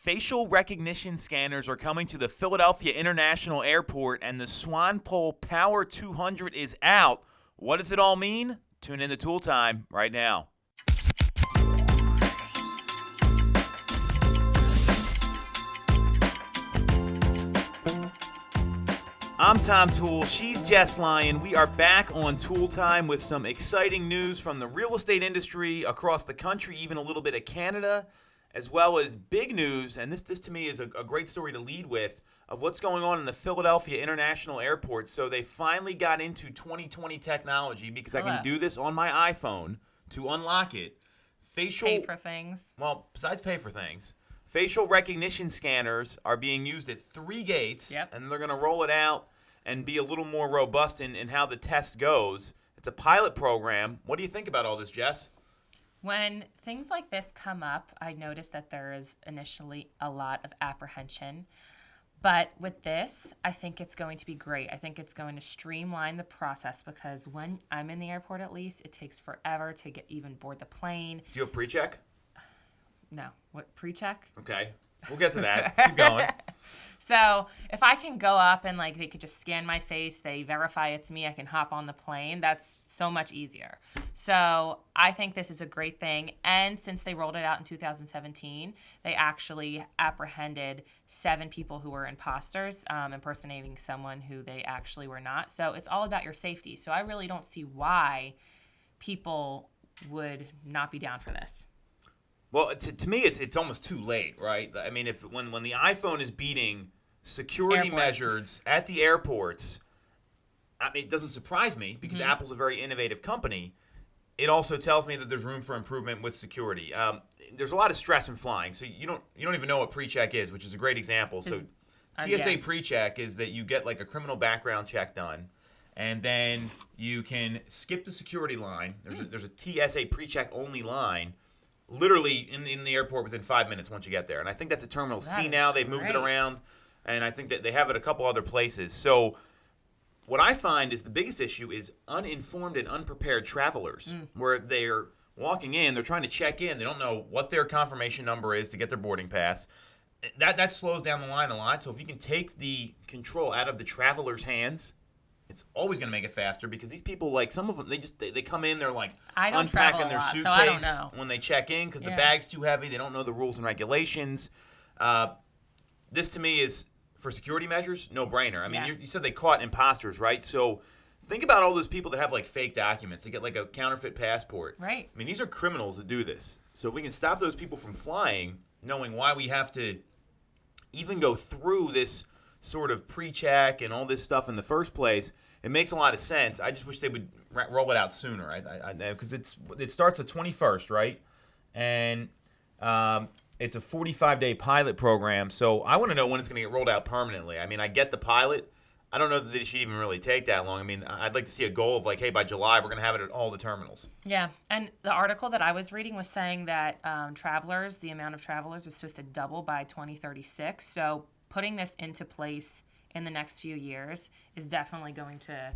Facial recognition scanners are coming to the Philadelphia International Airport, and the Swanepoel Power 200 is out. What does it all mean? Tune in to Toole Time right now. I'm Tom Toole. She's Jess Lion. We are back on Toole Time with some exciting news from the real estate industry across the country, even a little bit of Canada, as well as big news, and this to me is a great story to lead with, of what's going on in the Philadelphia International Airport. So they finally got into 2020 technology because I can do this on my iPhone to unlock it. Pay for things. Well, besides pay for things, facial recognition scanners are being used at 3 gates, and they're going to roll it out and be a little more robust in how the test goes. It's a pilot program. What do you think about all this, Jess? When things like this come up, I notice that there is initially a lot of apprehension. But with this, I think it's going to be great. I think it's going to streamline the process because when I'm in the airport, at least, it takes forever to get even board the plane. Do you have pre-check? No. What, pre-check? Okay. We'll get to that. Keep going. So if I can go up and they could just scan my face, they verify it's me, I can hop on the plane, that's so much easier. So I think this is a great thing. And since they rolled it out in 2017, they actually apprehended 7 people who were imposters, impersonating someone who they actually were not. So it's all about your safety. So I really don't see why people would not be down for this. Well, to me, it's almost too late, right? I mean, when the iPhone is beating security measures at the airports, I mean, it doesn't surprise me because Apple's a very innovative company. It also tells me that there's room for improvement with security. There's a lot of stress in flying, so you don't even know what pre-check is, which is a great example. So TSA pre-check is that you get a criminal background check done, and then you can skip the security line. There's a TSA pre-check only line. Literally in the airport within 5 minutes once you get there. And I think that's a Terminal C now. They've moved it around, and I think that they have it a couple other places. So what I find is the biggest issue is uninformed and unprepared travelers, where they're walking in, they're trying to check in. They don't know what their confirmation number is to get their boarding pass. That slows down the line a lot. So if you can take the control out of the traveler's hands, it's always going to make it faster because these people, some of them, they come in, they're unpacking their suitcase so I don't know. when they check in because the bag's too heavy. They don't know the rules and regulations. This to me is, for security measures, no brainer. I mean, you said they caught imposters, right? So think about all those people that have fake documents. They get a counterfeit passport. Right. I mean, these are criminals that do this. So if we can stop those people from flying, knowing why we have to even go through this sort of pre-check and all this stuff in the first place, it makes a lot of sense. I just wish they would roll it out sooner, because it starts the 21st, right? And it's a 45-day pilot program, so I want to know when it's going to get rolled out permanently. I mean, I get the pilot. I don't know that it should even really take that long. I mean, I'd like to see a goal of hey, by July, we're going to have it at all the terminals. Yeah, and the article that I was reading was saying that the amount of travelers is supposed to double by 2036, so putting this into place in the next few years is definitely going to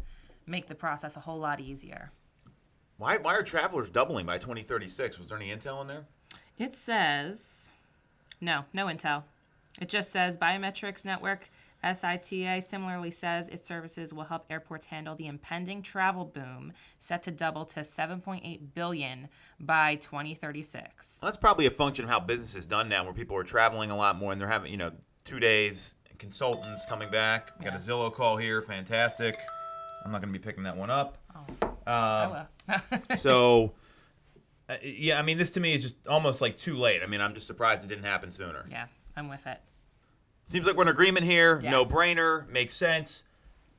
make the process a whole lot easier. Why are travelers doubling by 2036? Was there any intel in there? It says, no intel. It just says Biometrics Network, SITA, similarly says its services will help airports handle the impending travel boom set to double to $7.8 billion by 2036. Well, that's probably a function of how business is done now, where people are traveling a lot more and they're having, 2 days, consultants coming back. We got a Zillow call here. Fantastic. I'm not going to be picking that one up. I will. So, I mean, this to me is just almost too late. I mean, I'm just surprised it didn't happen sooner. Yeah, I'm with it. Seems like we're in agreement here. Yes. No brainer. Makes sense.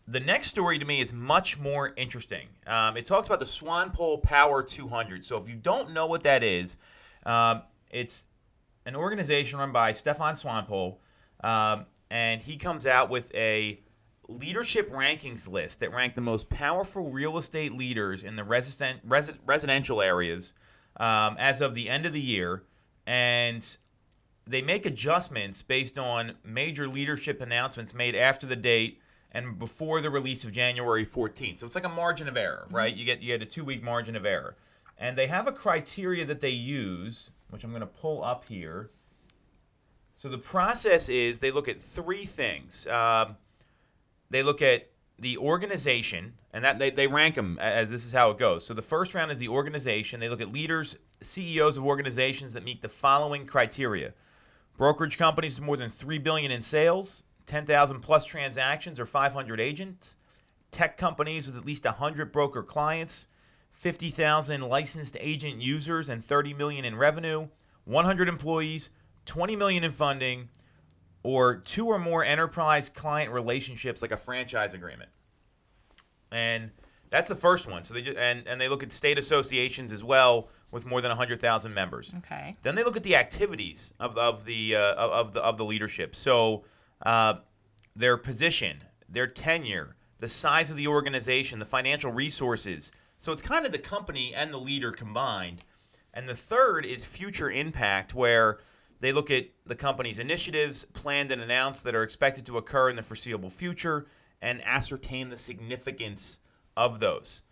The next story to me is much more interesting. It talks about the Swanepoel Power 200. So if you don't know what that is, it's an organization run by Stefan Swanepoel. And he comes out with a leadership rankings list that rank the most powerful real estate leaders in the residential areas as of the end of the year. And they make adjustments based on major leadership announcements made after the date and before the release of January 14th. So it's like a margin of error, right? You get a 2-week margin of error. And they have a criteria that they use, which I'm going to pull up here. So the process is they look at three things. They look at the organization, and that they rank them as this is how it goes. So the first round is the organization. They look at leaders, CEOs of organizations that meet the following criteria: brokerage companies with more than $3 billion in sales, 10,000 plus transactions or 500 agents, tech companies with at least 100 broker clients, 50,000 licensed agent users and 30 million in revenue, 100 employees, 20 million in funding, or two or more enterprise client relationships like a franchise agreement. And that's the first one. So they just, and they look at state associations as well with more than 100,000 members. Okay. Then they look at the activities of the leadership. So their position, their tenure, the size of the organization, the financial resources. So it's kind of the company and the leader combined. And the third is future impact, where they look at the company's initiatives, planned and announced, that are expected to occur in the foreseeable future, and ascertain the significance of those.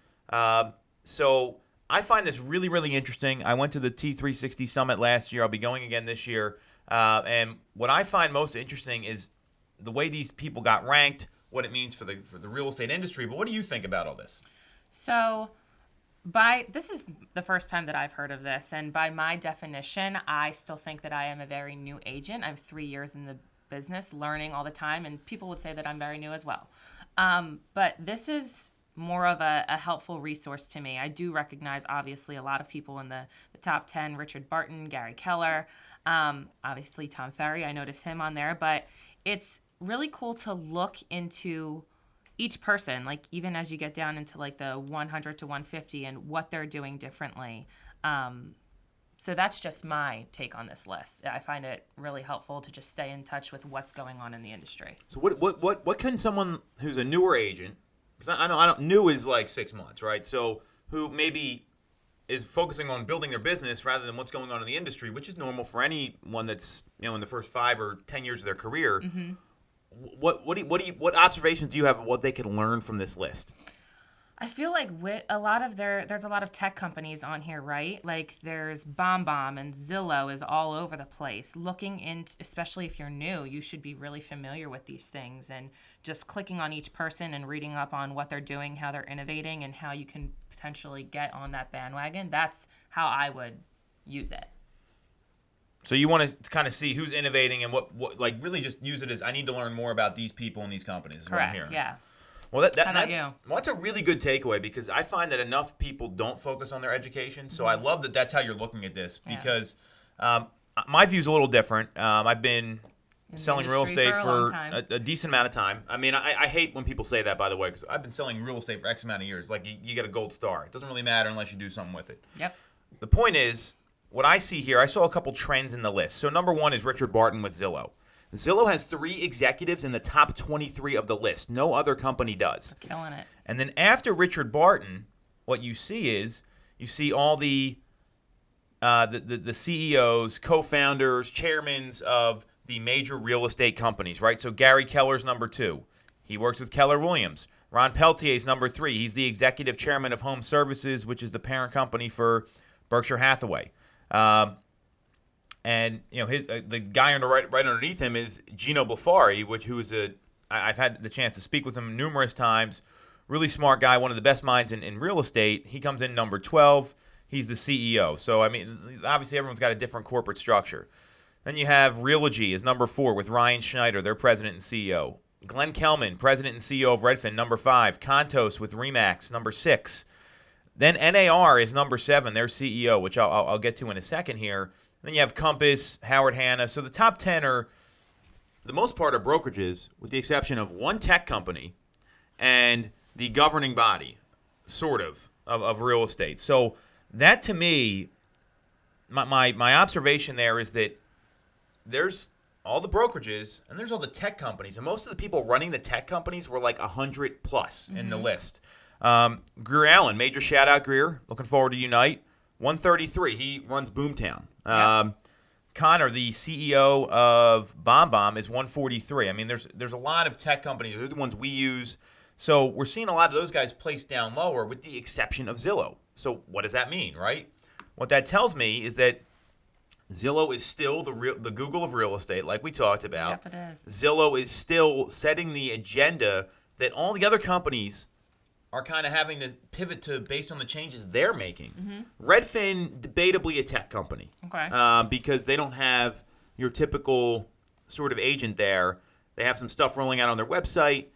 So I find this really, really interesting. I went to the T360 Summit last year. I'll be going again this year. And what I find most interesting is the way these people got ranked, what it means for the real estate industry. But what do you think about all this? So this is the first time that I've heard of this, and by my definition, I still think that I am a very new agent. I'm 3 years in the business, learning all the time, and people would say that I'm very new as well. But this is more of a helpful resource to me. I do recognize, obviously, a lot of people in the top 10, Richard Barton, Gary Keller, obviously Tom Ferry, I notice him on there, but it's really cool to look into each person, like even as you get down into like the 100 to 150 and what they're doing differently. So that's just my take on this list. I find it really helpful to just stay in touch with what's going on in the industry. So what can someone who's a newer agent, because I don't new is like 6 months, right? So who maybe is focusing on building their business rather than what's going on in the industry, which is normal for anyone that's in the first 5 or 10 years of their career. Mm-hmm. What observations do you have of what they can learn from this list? I feel like there's a lot of tech companies on here, right? Like there's BombBomb and Zillow is all over the place. Looking into, especially if you're new, you should be really familiar with these things, and just clicking on each person and reading up on what they're doing, how they're innovating, and how you can potentially get on that bandwagon. That's how I would use it. So you want to kind of see who's innovating and what like really just use it as I need to learn more about these people and these companies. Correct. Yeah. Well, how about you? Well, that's a really good takeaway, because I find that enough people don't focus on their education. So I love that that's how you're looking at this, because my view's a little different. I've been selling real estate for a decent amount of time. I mean, I hate when people say that, by the way, because I've been selling real estate for X amount of years. Like you get a gold star. It doesn't really matter unless you do something with it. Yep. The point is, what I see here, I saw a couple trends in the list. So number one is Richard Barton with Zillow. Zillow has 3 executives in the top 23 of the list. No other company does. They're killing it. And then after Richard Barton, what you see all the CEOs, co-founders, chairmen of the major real estate companies, right? So Gary Keller's number 2. He works with Keller Williams. Ron Peltier's number 3. He's the executive chairman of Home Services, which is the parent company for Berkshire Hathaway. And the guy on the right underneath him is Gino Blafari, I've had the chance to speak with him numerous times. Really smart guy, one of the best minds in real estate. He comes in number 12. He's the CEO. So I mean, obviously everyone's got a different corporate structure. Then you have Realogy is number 4 with Ryan Schneider, their president and CEO. Glenn Kelman, president and CEO of Redfin, number 5. Contos with Remax, number 6. Then NAR is number 7, their CEO, which I'll get to in a second here. Then you have Compass, Howard Hanna. So the top 10 are, the most part, are brokerages, with the exception of one tech company and the governing body, sort of real estate. So that, to me, my observation there is that there's all the brokerages and there's all the tech companies. And most of the people running the tech companies were like 100 plus in the list. Greer Allen, major shout out, Greer. Looking forward to Unite. 133. He runs Boomtown. Yep. Connor, the CEO of BombBomb, is 143. I mean, there's a lot of tech companies. They're the ones we use. So we're seeing a lot of those guys placed down lower, with the exception of Zillow. So what does that mean, right? What that tells me is that Zillow is still the Google of real estate, like we talked about. Yep, it is. Zillow is still setting the agenda that all the other companies are kind of having to pivot to based on the changes they're making. Mm-hmm. Redfin, debatably a tech company. Okay. Because they don't have your typical sort of agent there. They have some stuff rolling out on their website.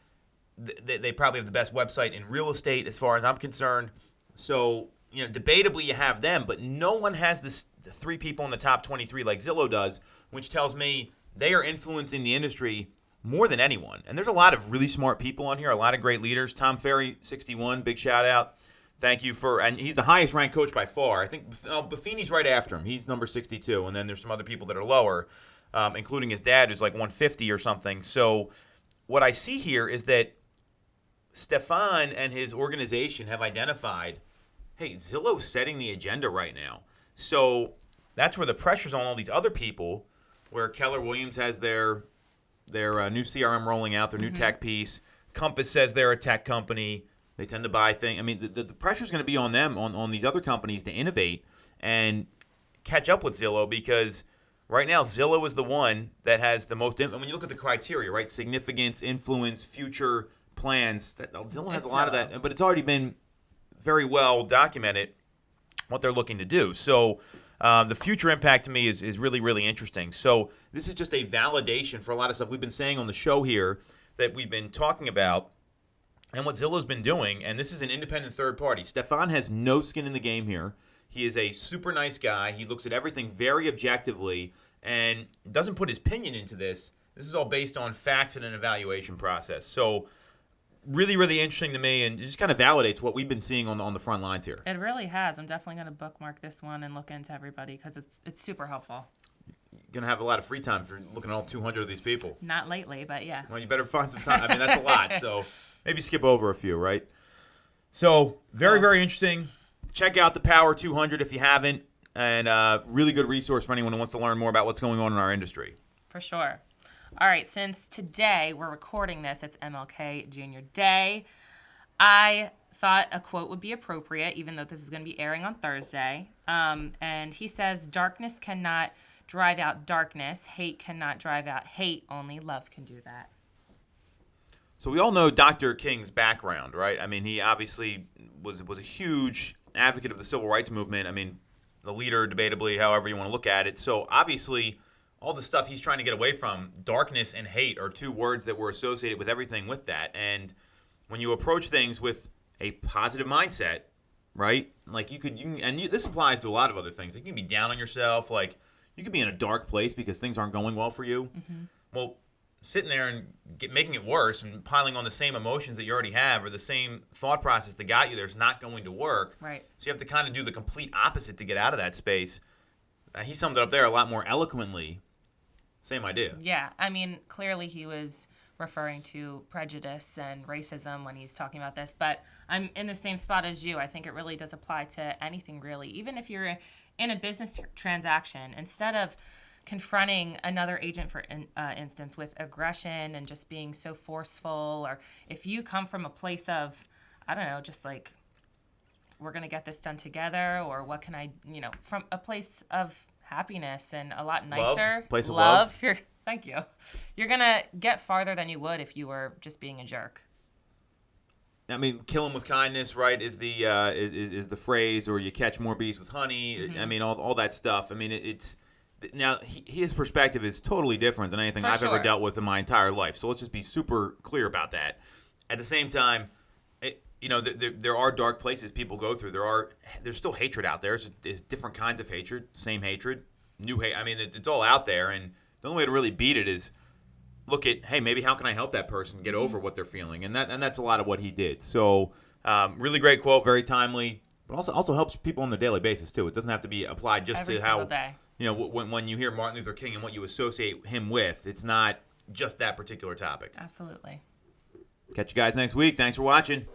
They probably have the best website in real estate as far as I'm concerned. So, debatably you have them, but no one has the 3 people in the top 23 like Zillow does, which tells me they are influencing the industry more than anyone. And there's a lot of really smart people on here, a lot of great leaders. Tom Ferry, 61, big shout out. Thank you and he's the highest ranked coach by far. I think Buffini's right after him. He's number 62, and then there's some other people that are lower, including his dad, who's like 150 or something. So what I see here is that Stefan and his organization have identified, hey, Zillow's setting the agenda right now. So that's where the pressure's on all these other people, where Keller Williams has their new CRM rolling out, their new tech piece. Compass says they're a tech company. They tend to buy things. I mean, the pressure's going to be on them, on these other companies to innovate and catch up with Zillow, because right now Zillow is the one that has the most. And when you look at the criteria, right, significance, influence, future plans, Zillow has a lot of that, but it's already been very well documented what they're looking to do. So the future impact to me is really, really interesting. So this is just a validation for a lot of stuff we've been saying on the show here that we've been talking about and what Zillow's been doing. And this is an independent third party. Stefan has no skin in the game here. He is a super nice guy. He looks at everything very objectively and doesn't put his opinion into this. This is all based on facts and an evaluation process. So really, really interesting to me, and it just kind of validates what we've been seeing on the front lines here. It really has. I'm definitely going to bookmark this one and look into everybody because it's super helpful. You're going to have a lot of free time for looking at all 200 of these people. Not lately, but yeah. Well, you better find some time. I mean, that's a lot, so maybe skip over a few, right? So very, very interesting. Check out the Power 200 if you haven't, and really good resource for anyone who wants to learn more about what's going on in our industry. For sure. All right, since today we're recording this, it's MLK Jr. Day, I thought a quote would be appropriate, even though this is going to be airing on Thursday. And he says, "Darkness cannot drive out darkness. Hate cannot drive out hate. Only love can do that." So we all know Dr. King's background, right? I mean, he obviously was a huge advocate of the civil rights movement. I mean, the leader, debatably, however you want to look at it. So obviously, all the stuff he's trying to get away from, darkness and hate are 2 words that were associated with everything with that. And when you approach things with a positive mindset, right? Like this applies to a lot of other things. Like you can be down on yourself. Like you could be in a dark place because things aren't going well for you. Mm-hmm. Well, sitting there and making it worse and piling on the same emotions that you already have or the same thought process that got you there is not going to work. Right. So you have to kind of do the complete opposite to get out of that space. He summed it up there a lot more eloquently. Same idea. Yeah, I mean, clearly he was referring to prejudice and racism when he's talking about this, but I'm in the same spot as you. I think it really does apply to anything, really. Even if you're in a business transaction, instead of confronting another agent, for instance, with aggression and just being so forceful, or if you come from a place of, I don't know, just like, we're going to get this done together, or what can I, from a place of happiness and a lot nicer. Place of love. Thank you. You're going to get farther than you would if you were just being a jerk. I mean, kill him with kindness, right, is the is the phrase, or you catch more bees with honey. Mm-hmm. I mean, all that stuff. I mean, it's now his perspective is totally different than anything I've ever dealt with in my entire life. So let's just be super clear about that. At the same time, there are dark places people go through. There's still hatred out there. There's different kinds of hatred, same hatred, new hate. I mean, it's all out there, and the only way to really beat it is look at, hey, maybe how can I help that person get over what they're feeling, and that's a lot of what he did. So, really great quote, very timely, but also helps people on a daily basis too. It doesn't have to be applied just every to how day. When you hear Martin Luther King and what you associate him with, it's not just that particular topic. Absolutely. Catch you guys next week. Thanks for watching.